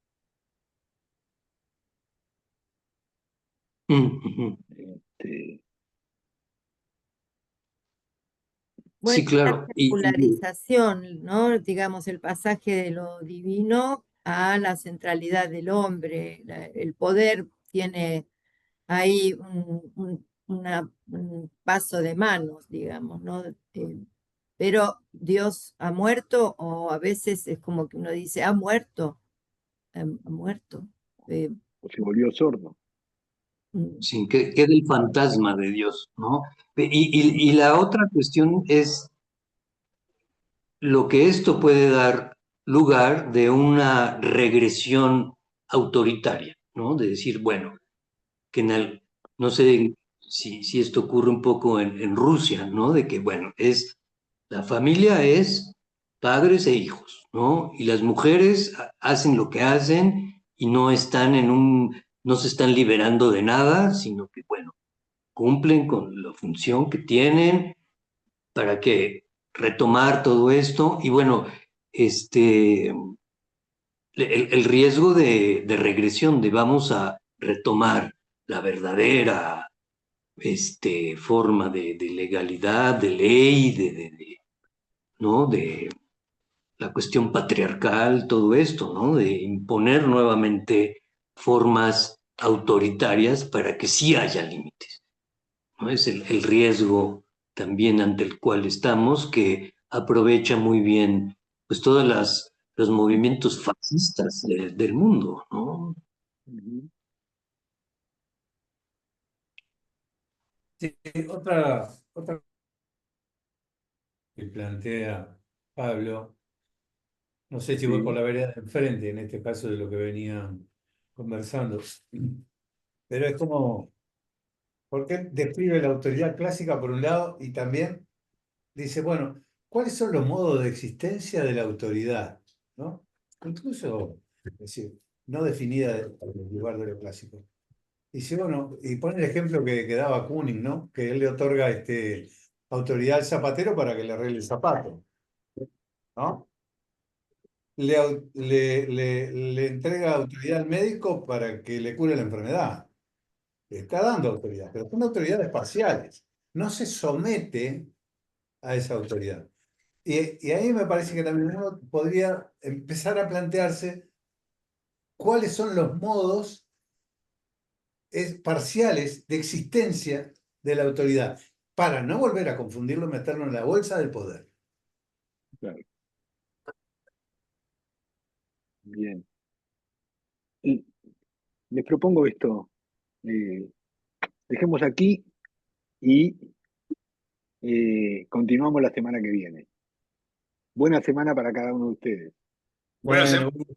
Bueno, Sí, claro. la popularización, ¿no? Digamos, el pasaje de lo divino a la centralidad del hombre, el poder tiene ahí un paso de manos, digamos, ¿no? Pero Dios ha muerto, o a veces es como que uno dice, ha muerto, ha muerto. O se volvió sordo. Sin que quede el fantasma de Dios, ¿no? Y la otra cuestión es lo que esto puede dar lugar de una regresión autoritaria, ¿no? De decir, bueno, que no sé si esto ocurre un poco en Rusia, ¿no? De que, bueno, la familia es padres e hijos, ¿no? Y las mujeres hacen lo que hacen y no no se están liberando de nada, sino que, bueno, cumplen con la función que tienen para que retomar todo esto y bueno, el riesgo de regresión, de vamos a retomar la verdadera forma de legalidad, de ley, ¿no? De la cuestión patriarcal, todo esto, ¿no? De imponer nuevamente formas autoritarias para que sí haya límites, ¿no? Es el riesgo también ante el cual estamos, que aprovecha muy bien pues todos los movimientos fascistas del mundo, ¿no? Sí, otra que plantea Pablo, no sé si voy por la vereda de enfrente, en este caso de lo que venían conversando, pero es como, porque describe la autoridad clásica por un lado y también dice, bueno, ¿cuáles son los modos de existencia de la autoridad? ¿No? Incluso, es decir, no definida en el lugar de lo clásico. Y si bueno, y pone el ejemplo que daba Kuning, ¿no? Que él le otorga autoridad al zapatero para que le arregle el zapato, ¿no? Le entrega autoridad al médico para que le cure la enfermedad. Le está dando autoridad, pero son autoridades parciales. No se somete a esa autoridad. Y ahí me parece que también uno podría empezar a plantearse cuáles son los modos parciales de existencia de la autoridad, para no volver a confundirlo y meterlo en la bolsa del poder. Claro. Bien. Y les propongo esto. Dejemos aquí y continuamos la semana que viene. Buena semana para cada uno de ustedes. Buena Bueno, semana.